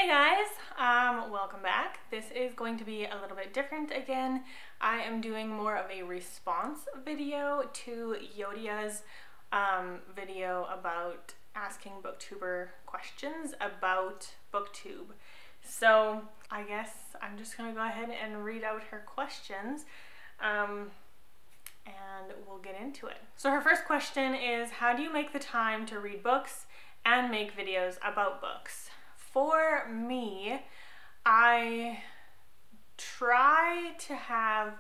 Hey guys, welcome back. This is going to be a little bit different again. I am doing more of a response video to Euodia's video about asking booktuber questions about booktube. So I guess I'm just gonna go ahead and read out her questions and we'll get into it. So her first question is, how do you make the time to read books and make videos about books? For me, I try to have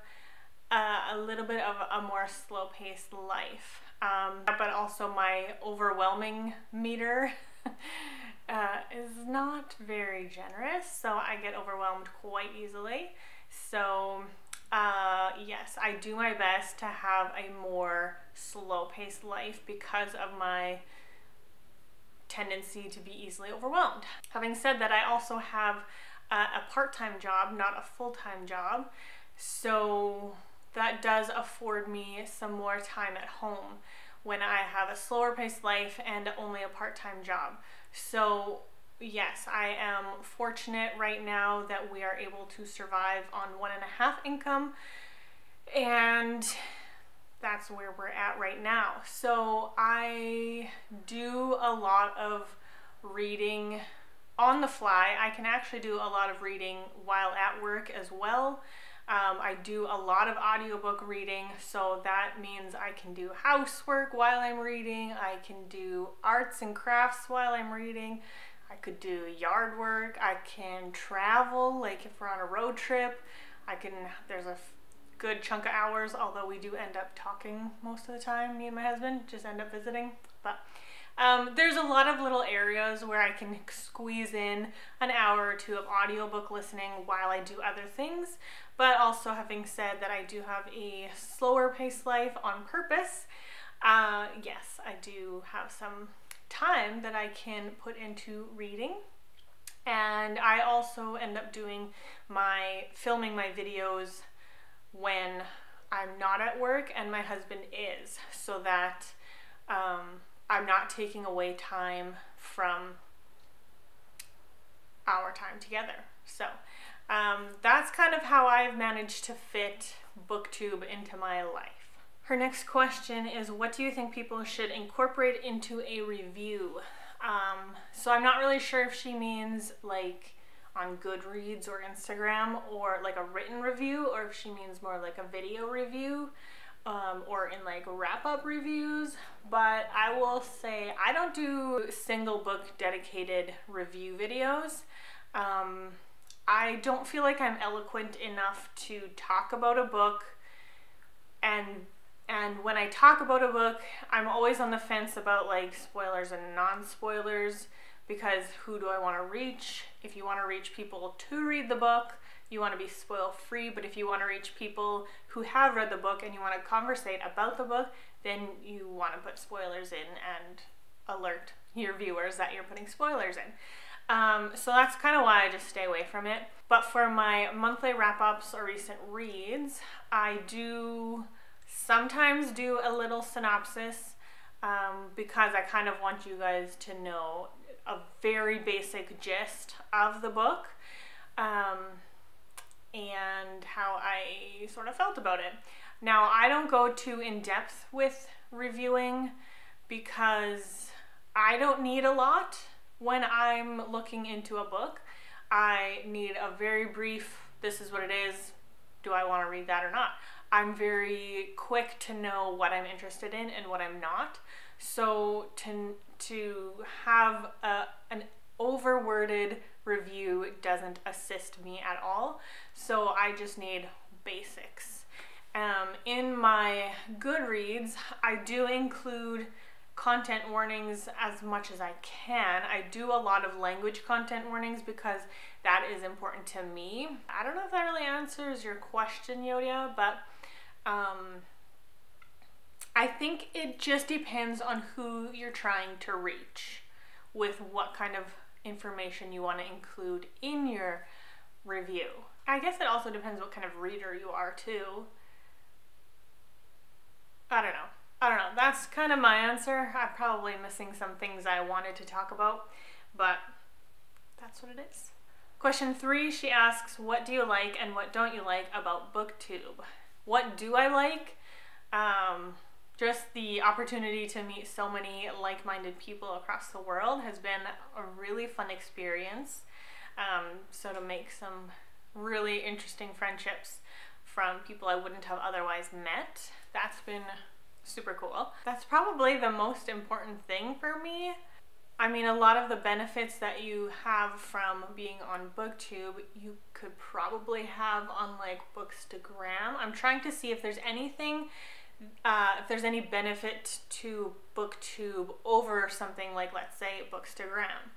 a little bit of a more slow-paced life, but also my overwhelming meter is not very generous, so I get overwhelmed quite easily. So yes, I do my best to have a more slow-paced life because of my tendency to be easily overwhelmed. Having said that, I also have a part-time job, not a full-time job, so that does afford me some more time at home when I have a slower paced life and only a part-time job. So yes, I am fortunate right now that we are able to survive on 1.5 income, and that's where we're at right now. So I do a lot of reading on the fly. I can actually do a lot of reading while at work as well. I do a lot of audiobook reading, so that means I can do housework while I'm reading. I can do arts and crafts while I'm reading. I could do yard work. I can travel, like if we're on a road trip. There's a good chunk of hours, although we do end up talking most of the time, me and my husband just end up visiting, but there's a lot of little areas where I can squeeze in an hour or two of audiobook listening while I do other things. But also, having said that I do have a slower paced life on purpose, yes, I do have some time that I can put into reading. And I also end up filming my videos when I'm not at work and my husband is, so that I'm not taking away time from our time together. So that's kind of how I've managed to fit booktube into my life. Her next question is, what do you think people should incorporate into a review? So I'm not really sure if she means like on Goodreads or Instagram, or like a written review, or if she means more like a video review, or in like wrap-up reviews. But I will say I don't do single book dedicated review videos. I don't feel like I'm eloquent enough to talk about a book, and when I talk about a book, I'm always on the fence about like spoilers and non-spoilers, because who do I want to reach? If you want to reach people to read the book, you want to be spoil free, but if you want to reach people who have read the book and you want to conversate about the book, then you want to put spoilers in and alert your viewers that you're putting spoilers in. So that's kind of why I just stay away from it. But for my monthly wrap-ups or recent reads, I do sometimes do a little synopsis, because I kind of want you guys to know a very basic gist of the book, and how I sort of felt about it. Now, I don't go too in-depth with reviewing because I don't need a lot when I'm looking into a book. I need a very brief, this is what it is, do I want to read that or not? I'm very quick to know what I'm interested in and what I'm not. So to have an overworded review doesn't assist me at all. So I just need basics. In my Goodreads, I do include content warnings as much as I can. I do a lot of language content warnings because that is important to me. I don't know if that really answers your question, Euodia, but I think it just depends on who you're trying to reach with what kind of information you want to include in your review. I guess it also depends what kind of reader you are too. I don't know. That's kind of my answer. I'm probably missing some things I wanted to talk about, but that's what it is. Question 3, she asks, what do you like and what don't you like about BookTube? What do I like? Just the opportunity to meet so many like-minded people across the world has been a really fun experience. So to make some really interesting friendships from people I wouldn't have otherwise met, that's been super cool. That's probably the most important thing for me. I mean, a lot of the benefits that you have from being on BookTube, you could probably have on like Bookstagram. I'm trying to see if there's anything, if there's any benefit to BookTube over something like, let's say, Bookstagram.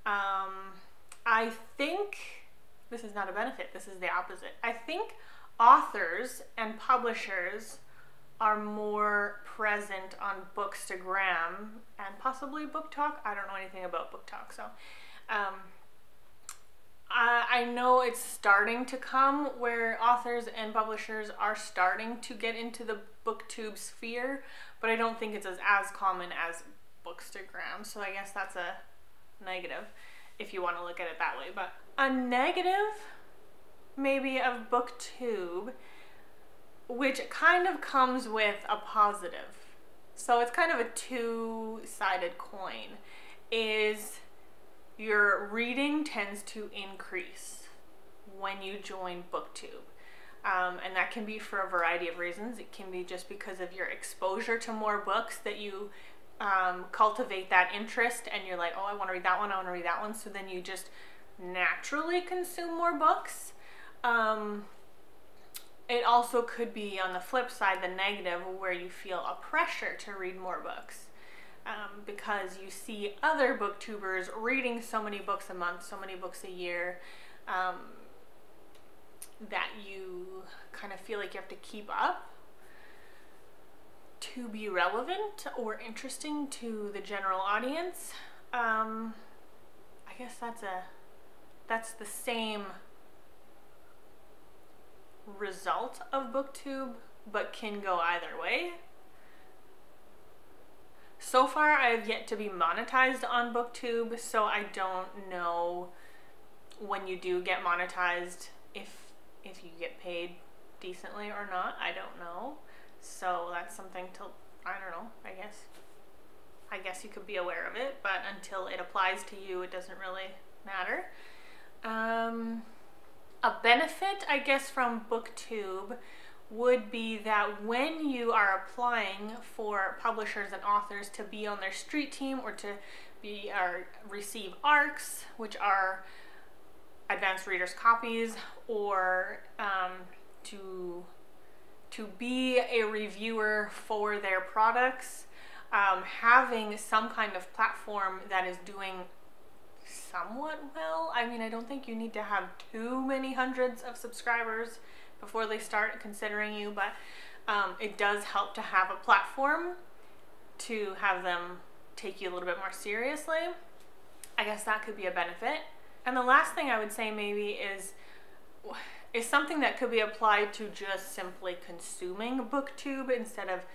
I think this is not a benefit, this is the opposite. I think authors and publishers are more present on Bookstagram and possibly BookTok. I don't know anything about BookTok, so I know it's starting to come where authors and publishers are starting to get into the BookTube sphere, but I don't think it's as common as Bookstagram, so I guess that's a negative if you want to look at it that way. But a negative maybe of BookTube, which kind of comes with a positive, so it's kind of a two-sided coin, is your reading tends to increase when you join BookTube. And that can be for a variety of reasons. It can be just because of your exposure to more books that you cultivate that interest and you're like, oh, I want to read that one, I want to read that one, so then you just naturally consume more books. It also could be on the flip side, the negative, where you feel a pressure to read more books because you see other booktubers reading so many books a month, so many books a year, that you kind of feel like you have to keep up to be relevant or interesting to the general audience. I guess that's the same result of BookTube, but can go either way. So far, I have yet to be monetized on BookTube, so I don't know when you do get monetized if you get paid decently or not. I don't know. So that's something to, I don't know, I guess you could be aware of it, but until it applies to you, it doesn't really matter. A benefit, I guess, from BookTube would be that when you are applying for publishers and authors to be on their street team or to be or receive ARCs, which are advanced readers copies, or to be a reviewer for their products, having some kind of platform that is doing somewhat well. I mean, I don't think you need to have too many hundreds of subscribers before they start considering you, but it does help to have a platform to have them take you a little bit more seriously. I guess that could be a benefit. And the last thing I would say maybe is something that could be applied to just simply consuming BookTube instead of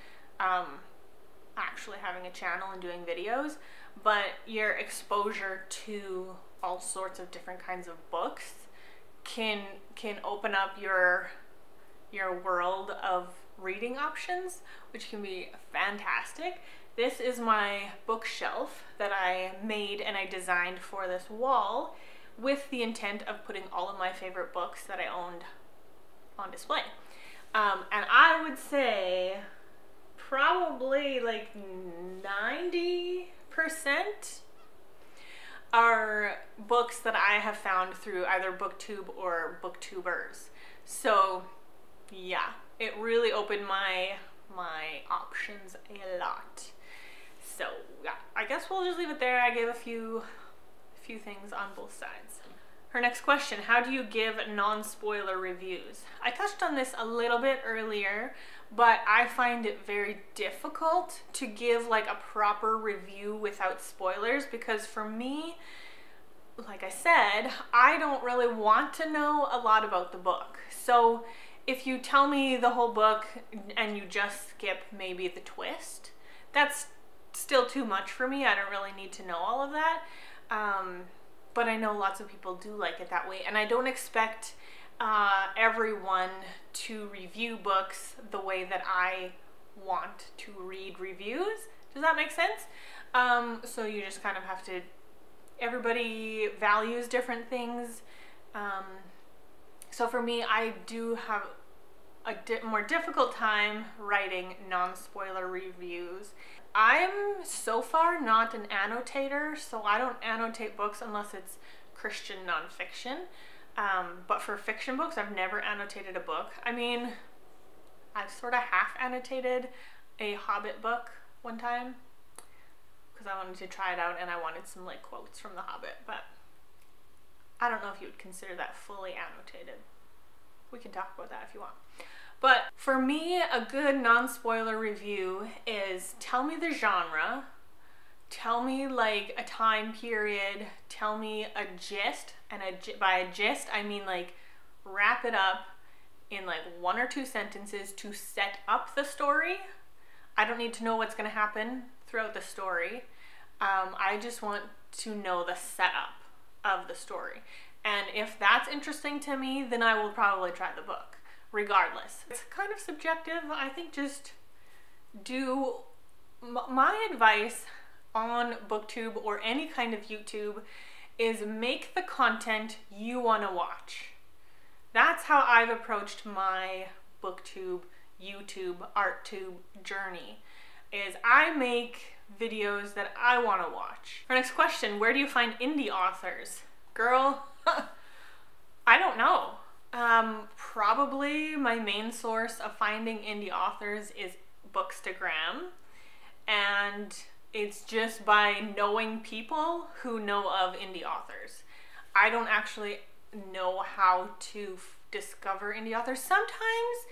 actually having a channel and doing videos, but your exposure to all sorts of different kinds of books can open up your world of reading options, which can be fantastic. This is my bookshelf that I made and I designed for this wall with the intent of putting all of my favorite books that I owned on display. And I would say probably like 90% are books that I have found through either BookTube or booktubers. So yeah, it really opened my options a lot. So yeah, I guess we'll just leave it there. I gave a few things on both sides. Her next question, how do you give non-spoiler reviews? I touched on this a little bit earlier, but I find it very difficult to give like a proper review without spoilers, because for me, like I said, I don't really want to know a lot about the book. So if you tell me the whole book and you just skip maybe the twist, that's still too much for me. I don't really need to know all of that. but I know lots of people do like it that way, and I don't expect everyone to review books the way that I want to read reviews. Does that make sense? So you just kind of have to, everybody values different things. So for me, I do have a more difficult time writing non-spoiler reviews. I'm so far not an annotator, so I don't annotate books unless it's Christian nonfiction. But for fiction books, I've never annotated a book. I mean, I've sort of half annotated a Hobbit book one time because I wanted to try it out and I wanted some like quotes from the Hobbit, but I don't know if you would consider that fully annotated. We can talk about that if you want. But for me, a good non-spoiler review is tell me the genre, tell me like a time period, tell me a gist, and by a gist I mean like wrap it up in like 1 or 2 sentences to set up the story. I don't need to know what's going to happen throughout the story. I just want to know the setup of the story. And if that's interesting to me, then I will probably try the book, regardless. It's kind of subjective. I think just do, my advice on BookTube or any kind of YouTube is make the content you want to watch. That's how I've approached my BookTube, YouTube, ArtTube journey, is I make videos that I want to watch. Our next question, where do you find indie authors? Girl, I don't know. Probably my main source of finding indie authors is Bookstagram, and it's just by knowing people who know of indie authors. I don't actually know how to discover indie authors. Sometimes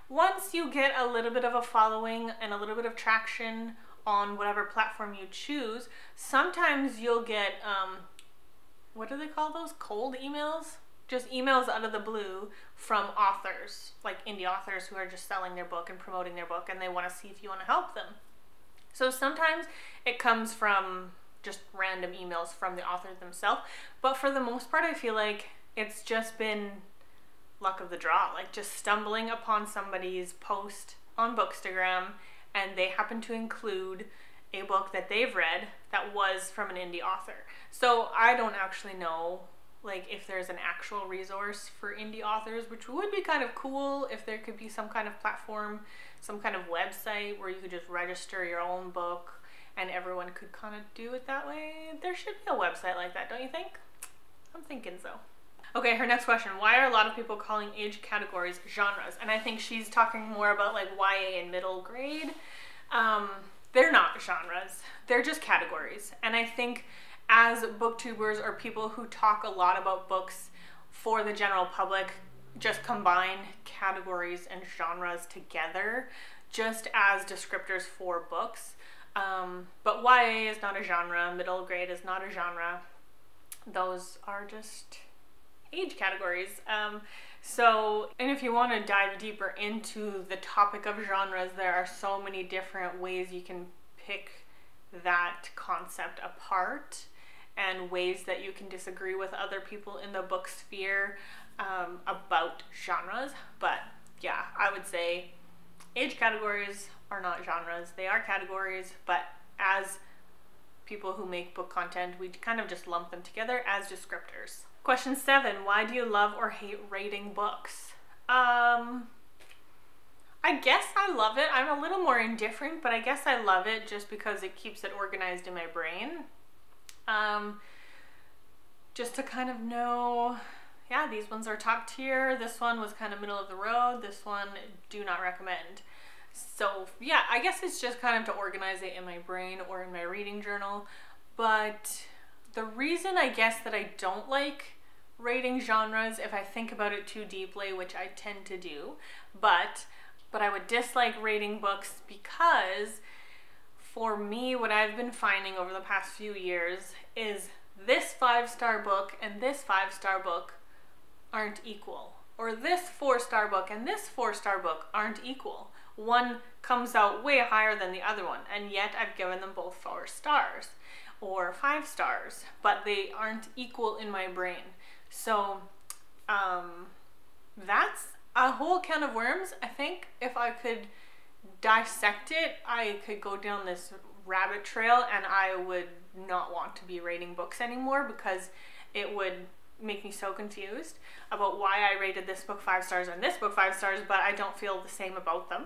once you get a little bit of a following and a little bit of traction on whatever platform you choose, sometimes you'll get what do they call those? Cold emails? Just emails out of the blue from authors, like indie authors who are just selling their book and promoting their book, and they want to see if you want to help them. So sometimes it comes from just random emails from the authors themselves, but for the most part I feel like it's just been luck of the draw, like just stumbling upon somebody's post on Bookstagram and they happen to include a book that they've read that was from an indie author. So I don't actually know like if there's an actual resource for indie authors, which would be kind of cool if there could be some kind of platform, some kind of website where you could just register your own book and everyone could kind of do it that way. There should be a website like that, don't you think? I'm thinking so. Okay, her next question. Why are a lot of people calling age categories genres? And I think she's talking more about like YA and middle grade. They're not genres. They're just categories. And I think as booktubers or people who talk a lot about books for the general public, just combine categories and genres together just as descriptors for books. But YA is not a genre. Middle grade is not a genre. Those are just age categories. And if you want to dive deeper into the topic of genres, there are so many different ways you can pick that concept apart and ways that you can disagree with other people in the book sphere about genres. But yeah, I would say age categories are not genres. They are categories, but as people who make book content, we kind of just lump them together as descriptors. Question 7, why do you love or hate rating books? I guess I love it. I'm a little more indifferent, but I guess I love it just because it keeps it organized in my brain. Just to kind of know, yeah, these ones are top tier. This one was kind of middle of the road. This one, do not recommend. So yeah, I guess it's just kind of to organize it in my brain or in my reading journal. But the reason I guess that I don't like rating genres, if I think about it too deeply, which I tend to do, but I would dislike rating books because for me, what I've been finding over the past few years is this 5-star book and this 5-star book aren't equal. Or this 4-star book and this 4-star book aren't equal. One comes out way higher than the other one, and yet I've given them both 4 stars. or 5 stars, but they aren't equal in my brain. So that's a whole can of worms. I think if I could dissect it, I could go down this rabbit trail and I would not want to be rating books anymore, because it would make me so confused about why I rated this book 5 stars and this book 5 stars, but I don't feel the same about them.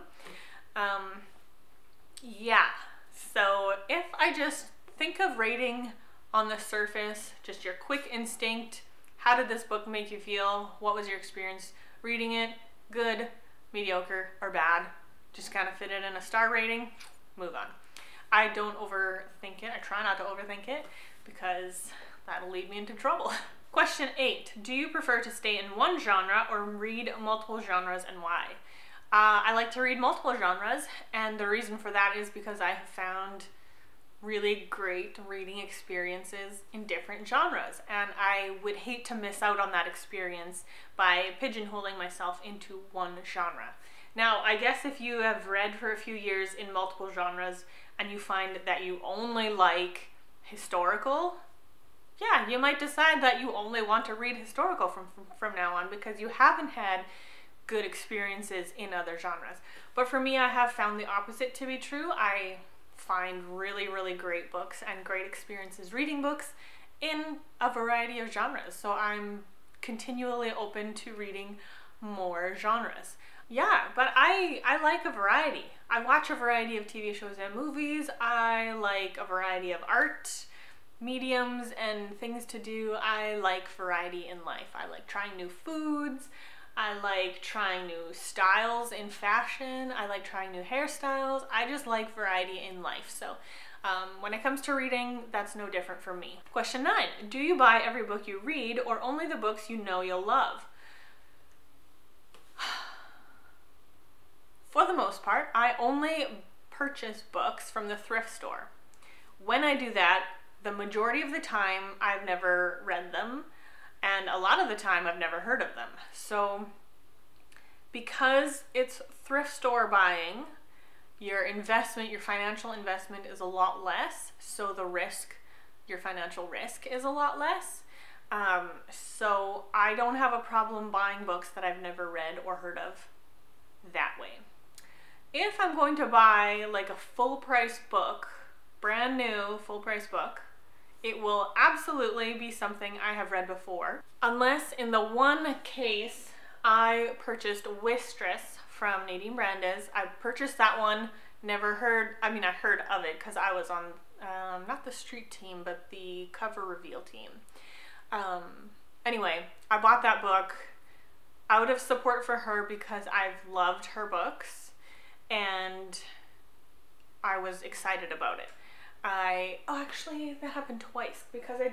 Yeah, so if I just think of rating on the surface, just your quick instinct, how did this book make you feel? What was your experience reading it? Good, mediocre, or bad? Just kind of fit it in a star rating, move on. I don't overthink it. I try not to overthink it because that'll lead me into trouble. Question 8. Do you prefer to stay in one genre or read multiple genres, and why? I like to read multiple genres, and the reason for that is because I have found really great reading experiences in different genres, and I would hate to miss out on that experience by pigeonholing myself into one genre. Now, I guess if you have read for a few years in multiple genres and you find that you only like historical, yeah, you might decide that you only want to read historical from now on, because you haven't had good experiences in other genres. But for me, I have found the opposite to be true. I find really, really great books and great experiences reading books in a variety of genres. So I'm continually open to reading more genres. Yeah, but I like a variety. I watch a variety of TV shows and movies. I like a variety of art mediums and things to do. I like variety in life. I like trying new foods. I like trying new styles in fashion. I like trying new hairstyles. I just like variety in life. So when it comes to reading, that's no different for me. Question 9. Do you buy every book you read, or only the books you know you'll love? For the most part, I only purchase books from the thrift store. When I do that, the majority of the time I've never read them, and a lot of the time I've never heard of them. So because it's thrift store buying, your investment, your financial investment is a lot less, so the risk, your financial risk is a lot less. So I don't have a problem buying books that I've never read or heard of that way. If I'm going to buy like a full price book, brand new full price book, it will absolutely be something I have read before. Unless in the one case I purchased Wistress from Nadine Brandes. I purchased that one, never heard, I heard of it because I was on, not the street team, but the cover reveal team. Anyway, I bought that book out of support for her because I've loved her books and I was excited about it. Actually that happened twice, because I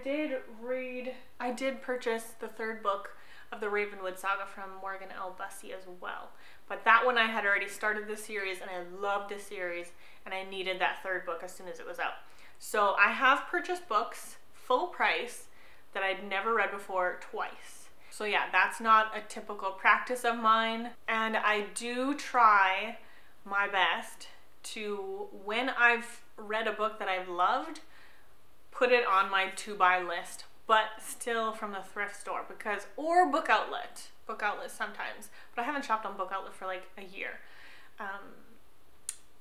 did purchase the 3rd book of the Ravenwood Saga from Morgan L. Bussey as well. But that one I had already started the series and I loved the series and I needed that 3rd book as soon as it was out. So I have purchased books full price that I'd never read before twice. So yeah, that's not a typical practice of mine, and I do try my best to, when I've read a book that I've loved, put it on my to buy list, but still from the thrift store, because, or book outlet sometimes, but I haven't shopped on book outlet for like a year.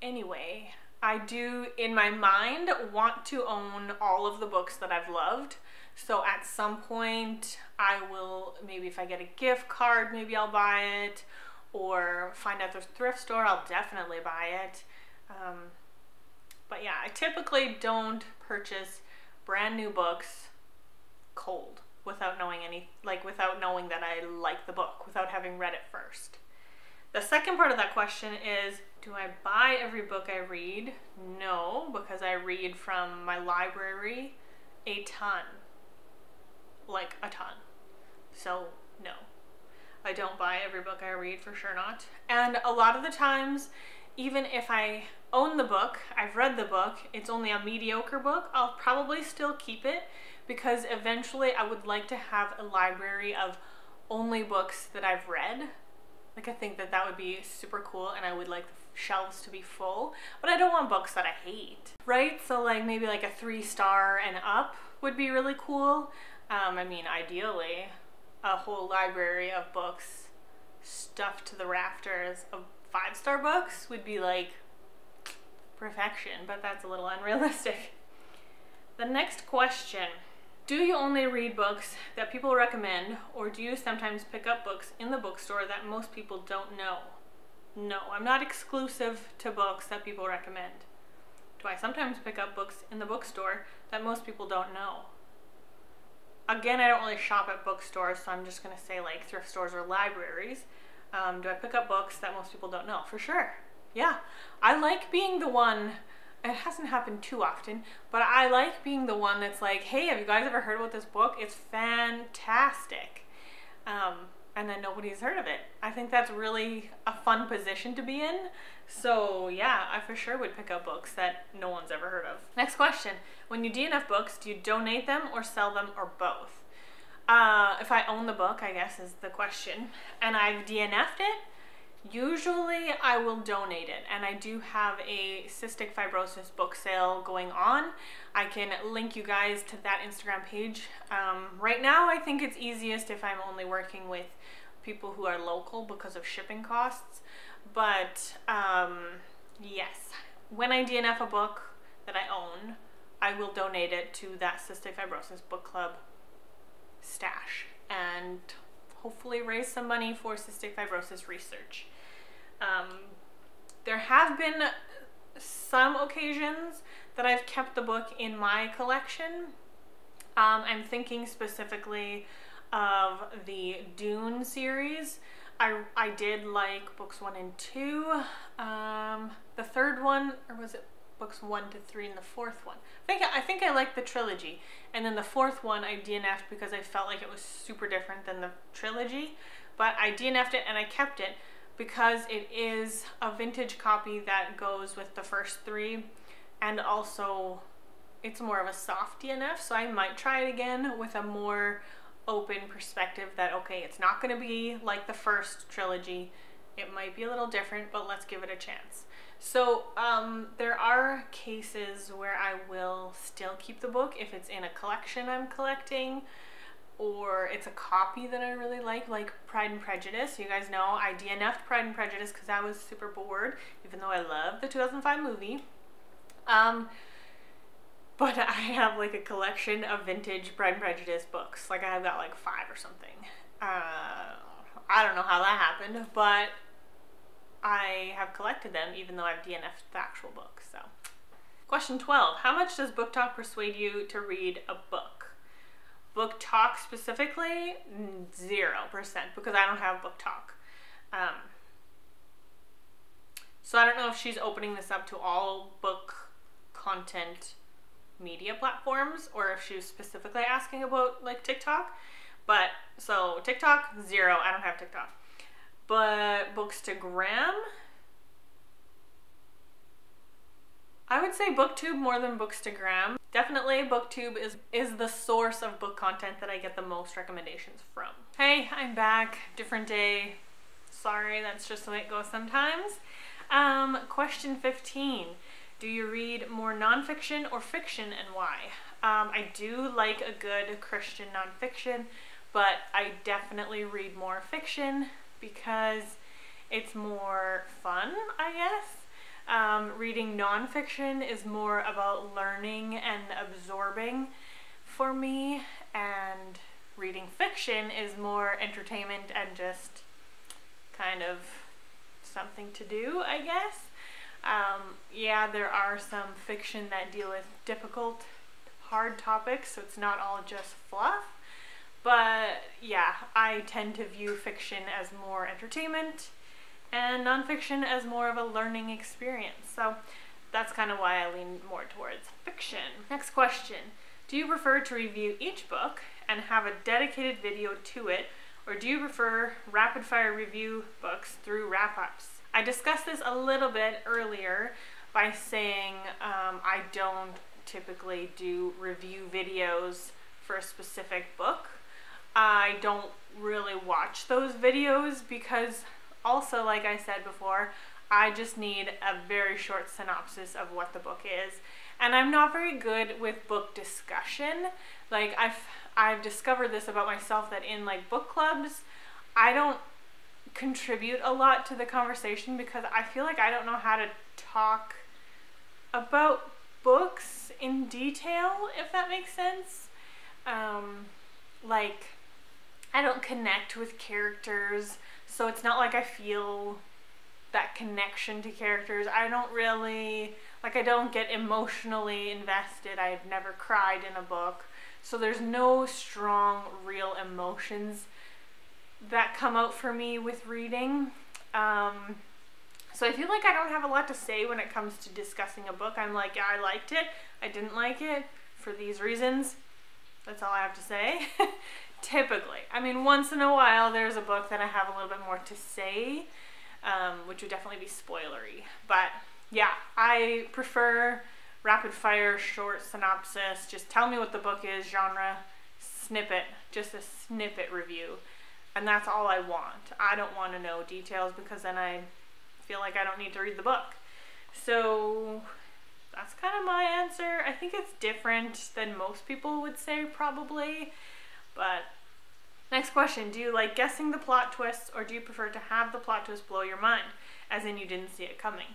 Anyway, I do in my mind want to own all of the books that I've loved, so at some point I will, maybe if I get a gift card, maybe I'll buy it, or find out there's a thrift store, I'll definitely buy it. But yeah, I typically don't purchase brand new books cold without knowing without knowing that I like the book, without having read it first. The second part of that question is, do I buy every book I read? No, because I read from my library a ton. Like a ton. So no, I don't buy every book I read, for sure not. And a lot of the times, even if I own the book, I've read the book, it's only a mediocre book, I'll probably still keep it, because eventually I would like to have a library of only books that I've read. Like, I think that that would be super cool, and I would like shelves to be full, but I don't want books that I hate, right? So like maybe like a 3-star and up would be really cool. I mean, ideally, a whole library of books stuffed to the rafters of 5-star books would be like perfection, but that's a little unrealistic. The next question: do you only read books that people recommend, or do you sometimes pick up books in the bookstore that most people don't know? No, I'm not exclusive to books that people recommend. Do I sometimes pick up books in the bookstore that most people don't know? Again, I don't really shop at bookstores, so I'm just going to say like thrift stores or libraries. Do I pick up books that most people don't know? For sure. Yeah. I like being the one, it hasn't happened too often, but I like being the one that's like, hey, have you guys ever heard about this book? It's fantastic. And then nobody's heard of it. I think that's really a fun position to be in. So yeah, I for sure would pick up books that no one's ever heard of. Next question: when you DNF books, do you donate them or sell them, or both? If I own the book, I guess is the question, and I've DNF'd it, usually I will donate it. And I do have a cystic fibrosis book sale going on. I can link you guys to that Instagram page. Right now I think it's easiest if I'm only working with people who are local because of shipping costs. But yes, when I DNF a book that I own, I will donate it to that cystic fibrosis book club stash and hopefully raise some money for cystic fibrosis research. There have been some occasions that I've kept the book in my collection. I'm thinking specifically of the Dune series. I did like books 1 and 2. The third one, or was it books 1 to 3 and the fourth one? I think I liked the trilogy. And then the fourth one I DNF'd because I felt like it was super different than the trilogy. But I DNF'd it and I kept it because it is a vintage copy that goes with the first 3. And also it's more of a soft DNF, so I might try it again with a more open perspective that, okay, it's not going to be like the first trilogy. It might be a little different, but let's give it a chance. So there are cases where I will still keep the book if it's in a collection I'm collecting, or it's a copy that I really like Pride and Prejudice. You guys know I DNF'd Pride and Prejudice because I was super bored, even though I love the 2005 movie. But I have like a collection of vintage Pride and Prejudice books. Like I've got like 5 or something. I don't know how that happened, but I have collected them even though I've DNF'd the actual book. So, question 12. How much does book talk persuade you to read a book? Book talk specifically, 0%, because I don't have book talk. So I don't know if she's opening this up to all book content media platforms or if she was specifically asking about like TikTok. But so TikTok, 0. I don't have TikTok. But Bookstagram, I would say BookTube more than Bookstagram. Definitely BookTube is the source of book content that I get the most recommendations from. Hey, I'm back. Different day. Sorry, that's just the way it goes sometimes. Question 15. Do you read more nonfiction or fiction, and why? I do like a good Christian nonfiction, but I definitely read more fiction because it's more fun, I guess. Reading nonfiction is more about learning and absorbing for me, and reading fiction is more entertainment and just kind of something to do, I guess. Yeah, there are some fiction that deal with difficult, hard topics, so it's not all just fluff. But yeah, I tend to view fiction as more entertainment and nonfiction as more of a learning experience. So that's kind of why I lean more towards fiction. Next question. Do you prefer to review each book and have a dedicated video to it, or do you prefer rapid fire review books through wrap-ups? I discussed this a little bit earlier by saying I don't typically do review videos for a specific book. I don't really watch those videos because also, like I said before, I just need a very short synopsis of what the book is. And I'm not very good with book discussion. Like I've discovered this about myself, that in like book clubs, I don't contribute a lot to the conversation because I feel like I don't know how to talk about books in detail, if that makes sense. Like I don't connect with characters, so it's not like I feel that connection to characters. I don't really, like, I don't get emotionally invested. I've never cried in a book, so there's no strong real emotions that come out for me with reading. So I feel like I don't have a lot to say when it comes to discussing a book. I'm like, yeah, I liked it, I didn't like it for these reasons. That's all I have to say. Typically. I mean, once in a while there's a book that I have a little bit more to say, which would definitely be spoilery. But yeah, I prefer rapid fire, short synopsis. Just tell me what the book is, genre, snippet, just a snippet review. And that's all I want. I don't want to know details because then I feel like I don't need to read the book. So that's kind of my answer. I think it's different than most people would say, probably. But next question, do you like guessing the plot twists, or do you prefer to have the plot twist blow your mind, as in you didn't see it coming?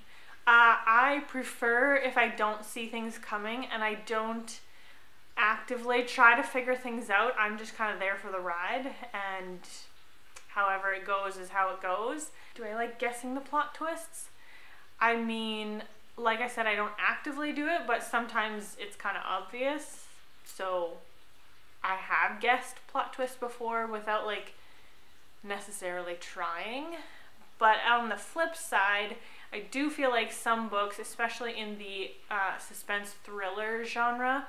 I prefer if I don't see things coming and I don't actively try to figure things out. I'm just kind of there for the ride, and however it goes is how it goes. Do I like guessing the plot twists? I mean, like I said, I don't actively do it, but sometimes it's kind of obvious. So I have guessed plot twists before without like necessarily trying. But on the flip side, I do feel like some books, especially in the suspense thriller genre,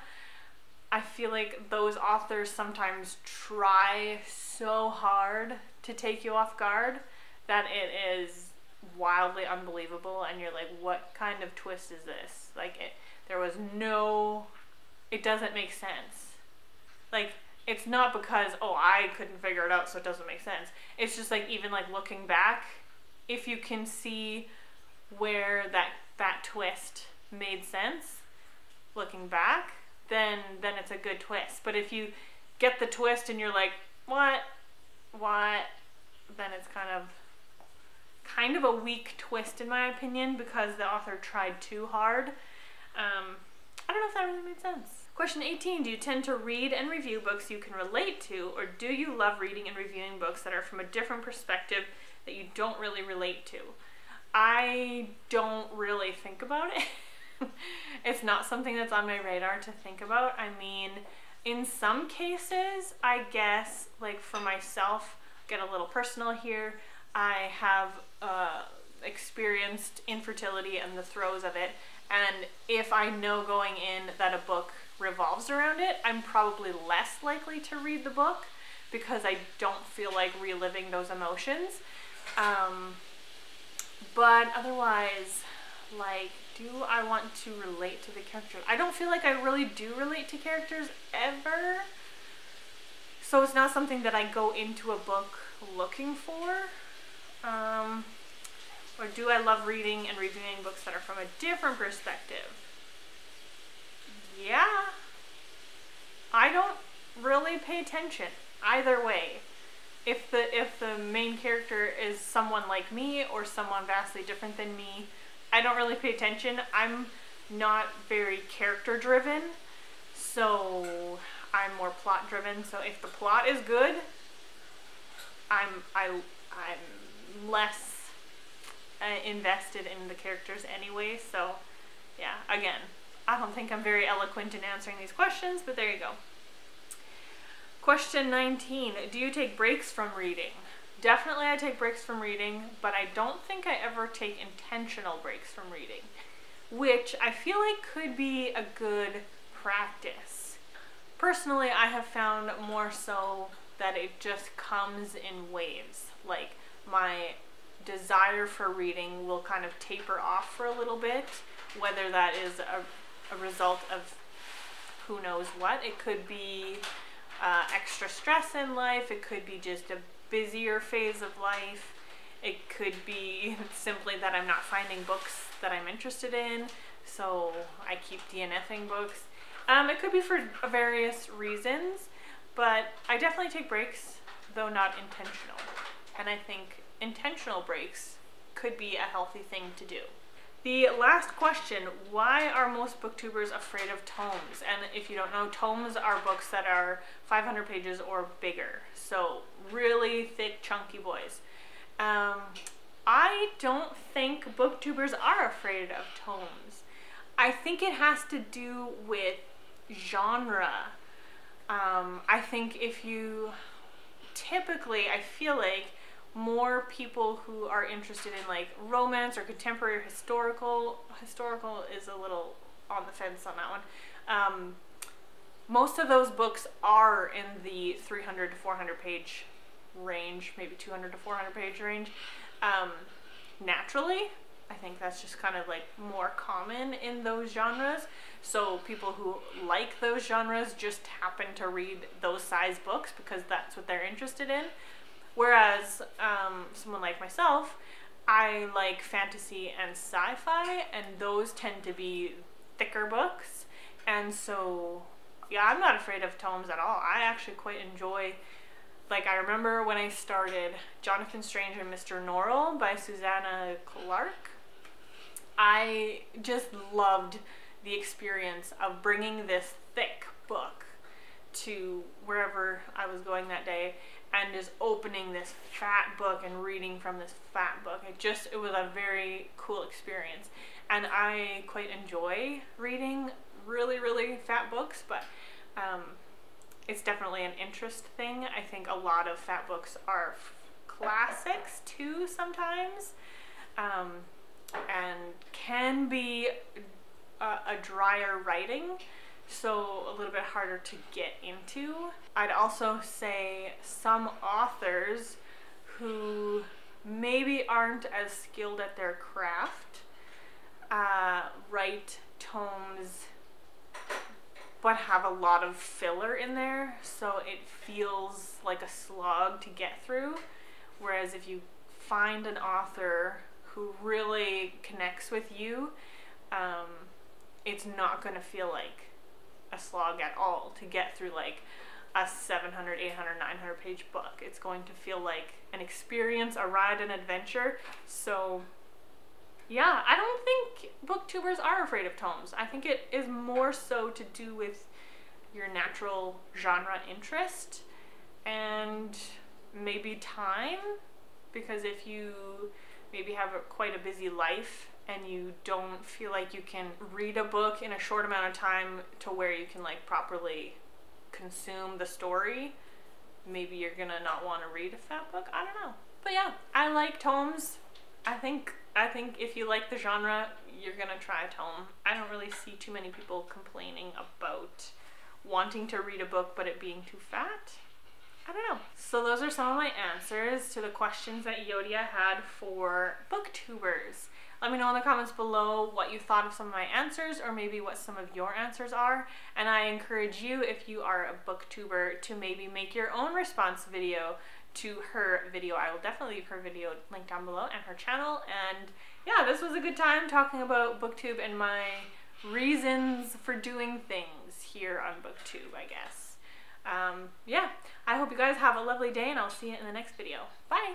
I feel like those authors sometimes try so hard to take you off guard that it is wildly unbelievable, and you're like, what kind of twist is this? Like, it doesn't make sense. Like, it's not because, oh, I couldn't figure it out so it doesn't make sense. It's just like, even like looking back, if you can see where that twist made sense looking back, then it's a good twist. But if you get the twist and you're like, what, then it's kind of a weak twist in my opinion, because the author tried too hard. I don't know if that really made sense. Question 18, do you tend to read and review books you can relate to, or do you love reading and reviewing books that are from a different perspective that you don't really relate to? I don't really think about it. It's not something that's on my radar to think about. I mean, in some cases, I guess, like for myself, get a little personal here, I have experienced infertility and the throes of it, and if I know going in that a book revolves around it, I'm probably less likely to read the book because I don't feel like reliving those emotions. But otherwise, like, do I want to relate to the characters? I don't feel like I really do relate to characters ever. So it's not something that I go into a book looking for. Or do I love reading and reviewing books that are from a different perspective? Yeah. I don't really pay attention either way. If the main character is someone like me or someone vastly different than me, I don't really pay attention. I'm not very character driven, so I'm more plot driven. So if the plot is good, I'm less invested in the characters anyway. So yeah, again, I don't think I'm very eloquent in answering these questions, but there you go. Question 19, do you take breaks from reading? Definitely I take breaks from reading, but I don't think I ever take intentional breaks from reading, which I feel like could be a good practice. Personally, I have found more so that it just comes in waves. Like, my desire for reading will kind of taper off for a little bit, whether that is a result of who knows what. It could be extra stress in life, it could be just a busier phase of life, It could be simply that I'm not finding books that I'm interested in, so I keep DNFing books. It could be for various reasons, but I definitely take breaks, though not intentional. And I think intentional breaks could be a healthy thing to do. The last question, why are most booktubers afraid of tomes? And if you don't know, tomes are books that are 500 pages or bigger. So really thick, chunky boys. I don't think booktubers are afraid of tomes. I think it has to do with genre. I think if you typically, I feel like more people who are interested in like romance or contemporary historical is a little on the fence on that one. Most of those books are in the 300 to 400 page range, maybe 200 to 400 page range. Naturally, I think that's just kind of like more common in those genres. So people who like those genres just happen to read those size books because that's what they're interested in. Whereas someone like myself, I like fantasy and sci-fi, and those tend to be thicker books. And so, yeah, I'm not afraid of tomes at all. I actually quite enjoy, like I remember when I started Jonathan Strange and Mr. Norrell by Susanna Clarke. I just loved the experience of bringing this thick book to wherever I was going that day and just opening this fat book and reading from this fat book. It was a very cool experience. And I quite enjoy reading really, really fat books, but it's definitely an interest thing. I think a lot of fat books are classics too sometimes, and can be a drier writing, so a little bit harder to get into. I'd also say some authors who maybe aren't as skilled at their craft write tomes but have a lot of filler in there, so it feels like a slog to get through. Whereas if you find an author who really connects with you, it's not going to feel like a slog at all to get through like a 700, 800, 900 page book. It's going to feel like an experience, a ride, an adventure. So yeah, I don't think booktubers are afraid of tomes. I think it is more so to do with your natural genre interest and maybe time, because if you maybe have quite a busy life and you don't feel like you can read a book in a short amount of time to where you can like properly consume the story, maybe you're gonna not want to read a fat book. I don't know. But yeah, I like tomes. I think if you like the genre, you're gonna try a tome. I don't really see too many people complaining about wanting to read a book but it being too fat. I don't know. So those are some of my answers to the questions that Euodia had for booktubers. Let me know in the comments below what you thought of some of my answers, or maybe what some of your answers are. And I encourage you, if you are a booktuber, to maybe make your own response video to her video. I will definitely leave her video linked down below and her channel. And yeah, this was a good time talking about BookTube and my reasons for doing things here on BookTube, I guess. Yeah, I hope you guys have a lovely day, and I'll see you in the next video. Bye!